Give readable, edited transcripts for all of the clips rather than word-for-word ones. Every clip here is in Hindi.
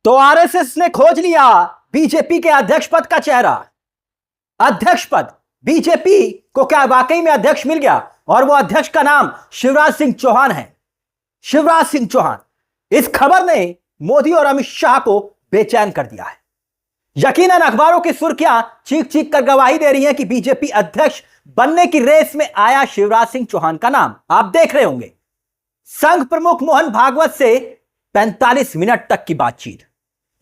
तो आरएसएस ने खोज लिया बीजेपी के अध्यक्ष पद का चेहरा। अध्यक्ष पद, बीजेपी को क्या वाकई में अध्यक्ष मिल गया? और वो अध्यक्ष का नाम शिवराज सिंह चौहान है। शिवराज सिंह चौहान। इस खबर ने मोदी और अमित शाह को बेचैन कर दिया है। यकीनन अखबारों की सुर्खियां चीख चीख कर गवाही दे रही हैं कि बीजेपी अध्यक्ष बनने की रेस में आया शिवराज सिंह चौहान का नाम। आप देख रहे होंगे संघ प्रमुख मोहन भागवत से 45 मिनट तक की बातचीत।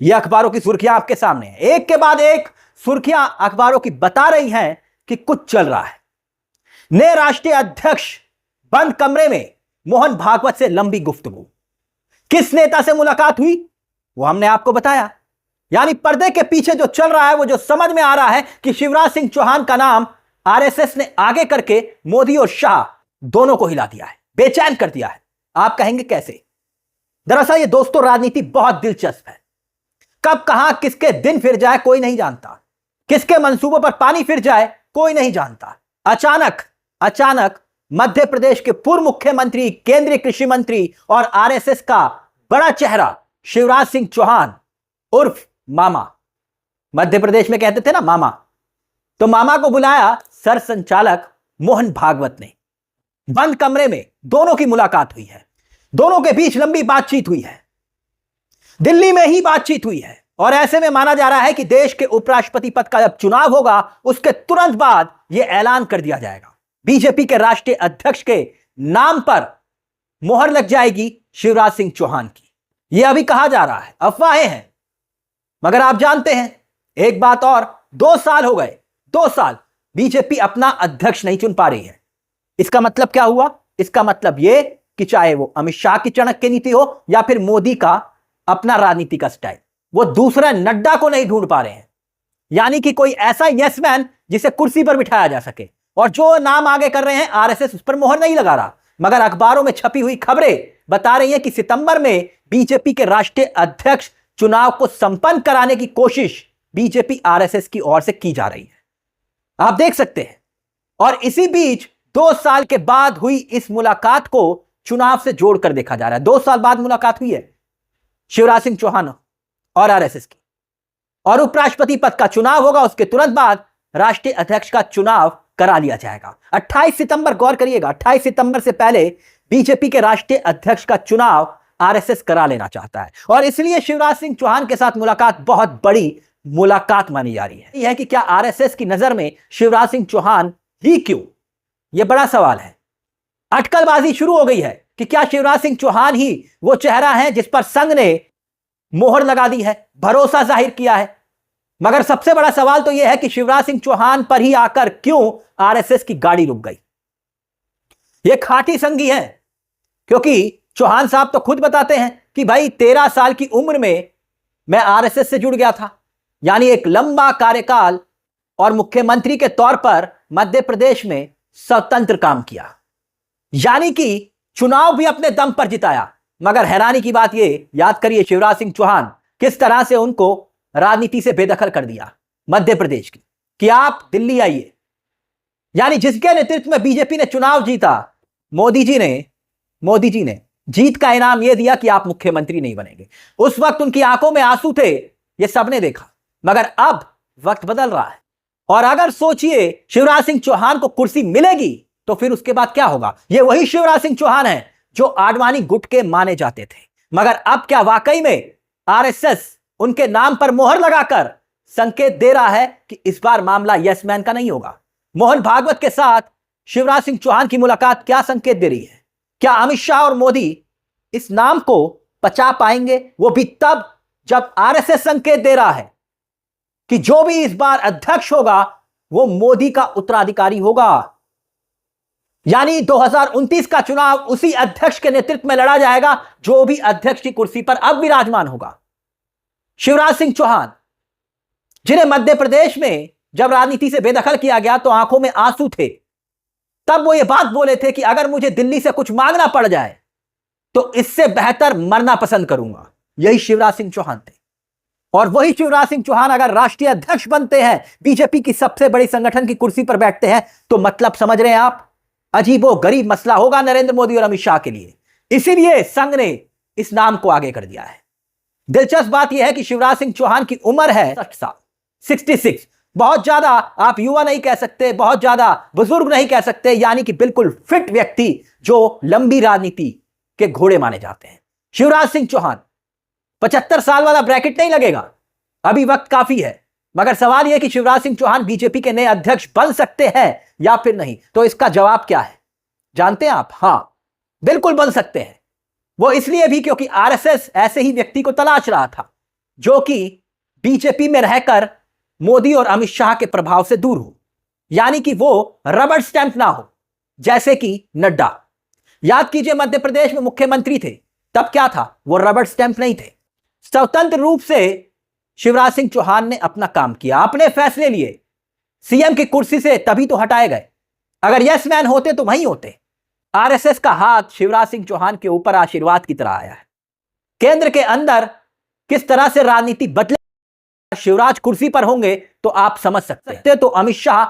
यह अखबारों की सुर्खियां आपके सामने हैं, एक के बाद एक सुर्खियां अखबारों की बता रही हैं कि कुछ चल रहा है। नए राष्ट्रीय अध्यक्ष बंद कमरे में मोहन भागवत से लंबी गुफ्तगू। किस नेता से मुलाकात हुई वो हमने आपको बताया। यानी पर्दे के पीछे जो चल रहा है, वो जो समझ में आ रहा है कि शिवराज सिंह चौहान का नाम आरएसएस ने आगे करके मोदी और शाह दोनों को हिला दिया है, बेचैन कर दिया है। आप कहेंगे कैसे? दरअसल ये दोस्तों राजनीति बहुत दिलचस्प है। कब कहां किसके दिन फिर जाए कोई नहीं जानता, किसके मंसूबों पर पानी फिर जाए कोई नहीं जानता। अचानक मध्य प्रदेश के पूर्व मुख्यमंत्री, केंद्रीय कृषि मंत्री और आरएसएस का बड़ा चेहरा शिवराज सिंह चौहान उर्फ मामा, मध्य प्रदेश में कहते थे ना मामा, तो मामा को बुलाया सर संचालक मोहन भागवत ने। बंद कमरे में दोनों की मुलाकात हुई है, दोनों के बीच लंबी बातचीत हुई है, दिल्ली में ही बातचीत हुई है। और ऐसे में माना जा रहा है कि देश के उपराष्ट्रपति पद का जब चुनाव होगा उसके तुरंत बाद यह ऐलान कर दिया जाएगा, बीजेपी के राष्ट्रीय अध्यक्ष के नाम पर मोहर लग जाएगी शिवराज सिंह चौहान की। यह अभी कहा जा रहा है, अफवाहें हैं। मगर आप जानते हैं एक बात और, 2 साल हो गए, 2 साल बीजेपी अपना अध्यक्ष नहीं चुन पा रही है। इसका मतलब क्या हुआ? इसका मतलब यह कि चाहे वो अमित शाह की चाणक्य नीति हो या फिर मोदी का अपना राजनीति का स्टाइल, वो दूसरा नड्डा को नहीं ढूंढ पा रहे हैं। यानी कि कोई ऐसा यस मैन जिसे कुर्सी पर बिठाया जा सके। और जो नाम आगे कर रहे हैं आरएसएस उस पर मोहर नहीं लगा रहा। मगर अखबारों में छपी हुई खबरें बता रही हैं कि सितंबर में बीजेपी के राष्ट्रीय अध्यक्ष चुनाव को संपन्न कराने की कोशिश बीजेपी आरएसएस की ओर से की जा रही है। आप देख सकते हैं। और इसी बीच 2 साल के बाद हुई इस मुलाकात को चुनाव से जोड़कर देखा जा रहा है। 2 साल बाद मुलाकात हुई है शिवराज सिंह चौहान और आरएसएस की, और उपराष्ट्रपति पद का चुनाव होगा, उसके तुरंत बाद राष्ट्रीय अध्यक्ष का चुनाव करा लिया जाएगा। 28 सितंबर, गौर करिएगा, 28 सितंबर से पहले बीजेपी के राष्ट्रीय अध्यक्ष का चुनाव आरएसएस करा लेना चाहता है। और इसलिए शिवराज सिंह चौहान के साथ मुलाकात बहुत बड़ी मुलाकात मानी जा रही है। यह है कि क्या आरएसएस की नजर में शिवराज सिंह चौहान ही क्यों? यह बड़ा सवाल है। अटकलबाजी शुरू हो गई है कि क्या शिवराज सिंह चौहान ही वो चेहरा है जिस पर संघ ने मोहर लगा दी है, भरोसा जाहिर किया है। मगर सबसे बड़ा सवाल तो यह है कि शिवराज सिंह चौहान पर ही आकर क्यों आरएसएस की गाड़ी रुक गई? ये खाटी संघी है, क्योंकि चौहान साहब तो खुद बताते हैं कि भाई 13 साल की उम्र में मैं आरएसएस से जुड़ गया था। यानी एक लंबा कार्यकाल और मुख्यमंत्री के तौर पर मध्य प्रदेश में स्वतंत्र काम किया, यानी कि चुनाव भी अपने दम पर जिताया। मगर हैरानी की बात यह, याद करिए शिवराज सिंह चौहान किस तरह से उनको राजनीति से बेदखल कर दिया मध्य प्रदेश की, कि आप दिल्ली आइए। यानी जिसके नेतृत्व में बीजेपी ने चुनाव जीता, मोदी जी ने जीत का इनाम यह दिया कि आप मुख्यमंत्री नहीं बनेंगे। उस वक्त उनकी आंखों में आंसू थे, यह सबने देखा। मगर अब वक्त बदल रहा है। और अगर सोचिए शिवराज सिंह चौहान को कुर्सी मिलेगी तो फिर उसके बाद क्या होगा? यह वही शिवराज सिंह चौहान है जो आडवाणी गुट के माने जाते थे। मगर अब क्या वाकई में आरएसएस उनके नाम पर मोहर लगाकर संकेत दे रहा है कि इस बार मामला यस मैन का नहीं होगा? मोहन भागवत के साथ शिवराज सिंह चौहान की मुलाकात क्या संकेत दे रही है? क्या अमित शाह और मोदी इस नाम को पचा पाएंगे? वो भी तब जब आरएसएस संकेत दे रहा है कि जो भी इस बार अध्यक्ष होगा वो मोदी का उत्तराधिकारी होगा। यानी 2029 का चुनाव उसी अध्यक्ष के नेतृत्व में लड़ा जाएगा जो भी अध्यक्ष की कुर्सी पर अब विराजमान होगा। शिवराज सिंह चौहान, जिन्हें मध्य प्रदेश में जब राजनीति से बेदखल किया गया तो आंखों में आंसू थे, तब वो ये बात बोले थे कि अगर मुझे दिल्ली से कुछ मांगना पड़ जाए तो इससे बेहतर मरना पसंद करूंगा। यही शिवराज सिंह चौहान थे। और वही शिवराज सिंह चौहान अगर राष्ट्रीय अध्यक्ष बनते हैं, बीजेपी की सबसे बड़ी संगठन की कुर्सी पर बैठते हैं, तो मतलब समझ रहे हैं आप, अजीबो गरीब मसला होगा नरेंद्र मोदी और अमित शाह के लिए। इसीलिए संघ ने इस नाम को आगे कर दिया है। दिलचस्प बात यह है कि शिवराज सिंह चौहान की उम्र है 60 साल, 66। बहुत ज्यादा आप युवा नहीं कह सकते, बहुत ज्यादा बुजुर्ग नहीं कह सकते, यानी कि बिल्कुल फिट व्यक्ति जो लंबी राजनीति के घोड़े माने जाते हैं। शिवराज सिंह चौहान 75 साल वाला ब्रैकेट नहीं लगेगा, अभी वक्त काफी है। मगर सवाल यह कि शिवराज सिंह चौहान बीजेपी के नए अध्यक्ष बन सकते हैं या फिर नहीं, तो इसका जवाब क्या है जानते हैं आप? हां, बिल्कुल बन सकते हैं। वो इसलिए भी क्योंकि आरएसएस ऐसे ही व्यक्ति को तलाश रहा था जो कि बीजेपी में रहकर मोदी और अमित शाह के प्रभाव से दूर हो, यानी कि वो रबड़ स्टैंप ना हो, जैसे कि नड्डा। याद कीजिए, मध्य प्रदेश में मुख्यमंत्री थे, तब क्या था? वो रबड़ स्टैंप नहीं थे। स्वतंत्र रूप से शिवराज सिंह चौहान ने अपना काम किया, अपने फैसले लिए। सीएम की कुर्सी से तभी तो हटाए गए, अगर यस मैन होते तो वहीं होते। आरएसएस का हाथ शिवराज सिंह चौहान के ऊपर आशीर्वाद की तरह आया है। केंद्र के अंदर किस तरह से राजनीति बदले, शिवराज कुर्सी पर होंगे तो आप समझ सकते हैं। तो अमित शाह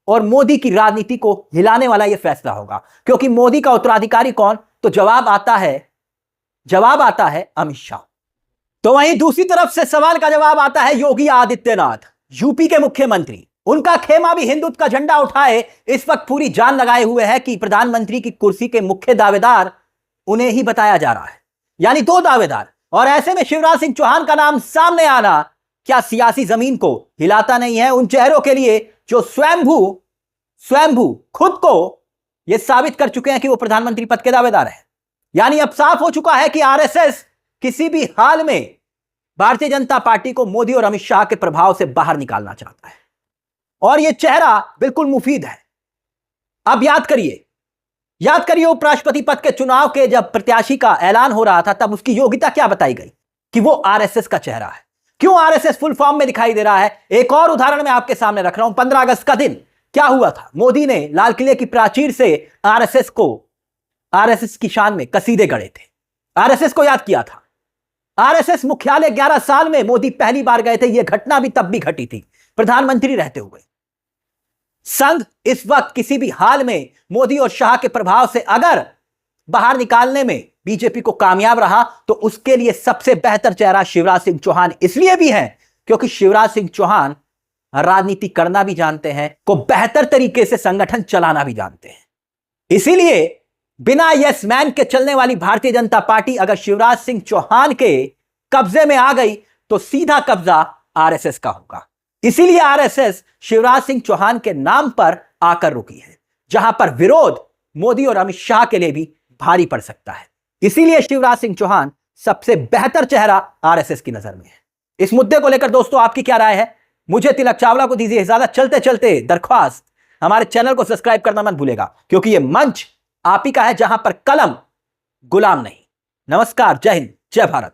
और मोदी की राजनीति को हिलाने वाला यह फैसला होगा, क्योंकि मोदी का उत्तराधिकारी कौन? तो जवाब आता है अमित शाह। तो वहीं दूसरी तरफ से सवाल का जवाब आता है योगी आदित्यनाथ, यूपी के मुख्यमंत्री। उनका खेमा भी हिंदुत्व का झंडा उठाए इस वक्त पूरी जान लगाए हुए है कि प्रधानमंत्री की कुर्सी के मुख्य दावेदार उन्हें ही बताया जा रहा है, यानी दो दावेदार। और ऐसे में शिवराज सिंह चौहान का नाम सामने आना क्या सियासी जमीन को हिलाता नहीं है? उन चेहरों के लिए जो स्वयंभू खुद को यह साबित कर चुके हैं कि वो प्रधानमंत्री पद के दावेदार है। यानी अब साफ हो चुका है कि आरएसएस किसी भी हाल में भारतीय जनता पार्टी को मोदी और अमित शाह के प्रभाव से बाहर निकालना चाहता है, और यह चेहरा बिल्कुल मुफीद है। अब याद करिए उपराष्ट्रपति पद के चुनाव के जब प्रत्याशी का ऐलान हो रहा था, तब उसकी योग्यता क्या बताई गई? कि वो आरएसएस का चेहरा है। क्यों आरएसएस फुल फॉर्म में दिखाई दे रहा है? एक और उदाहरण मैं आपके सामने रख रहा हूं। 15 अगस्त का दिन क्या हुआ था? मोदी ने लाल किले की प्राचीर से आरएसएस की शान में कसीदे गढ़े थे, आरएसएस को याद किया था। आरएसएस मुख्यालय 11 साल में मोदी पहली बार गए थे। यह घटना भी तब भी घटी थी प्रधानमंत्री रहते हुए। संघ इस वक्त किसी भी हाल में मोदी और शाह के प्रभाव से अगर बाहर निकालने में बीजेपी को कामयाब रहा, तो उसके लिए सबसे बेहतर चेहरा शिवराज सिंह चौहान इसलिए भी है क्योंकि शिवराज सिंह चौहान राजनीति करना भी जानते हैं, को बेहतर तरीके से संगठन चलाना भी जानते हैं। इसीलिए बिना यस मैन के चलने वाली भारतीय जनता पार्टी अगर शिवराज सिंह चौहान के कब्जे में आ गई तो सीधा कब्जा आरएसएस का होगा। इसीलिए आरएसएस शिवराज सिंह चौहान के नाम पर आकर रुकी है, जहां पर विरोध मोदी और अमित शाह के लिए भी भारी पड़ सकता है। इसीलिए शिवराज सिंह चौहान सबसे बेहतर चेहरा आरएसएस की नजर में है। इस मुद्दे को लेकर दोस्तों आपकी क्या राय है? मुझे तिलक चावला को दीजिए इजाजत। चलते चलते दरख्वास्त, हमारे चैनल को सब्सक्राइब करना मत भूलेगा, क्योंकि यह मंच आप ही का है जहां पर कलम गुलाम नहीं। नमस्कार, जय हिंद, जय भारत।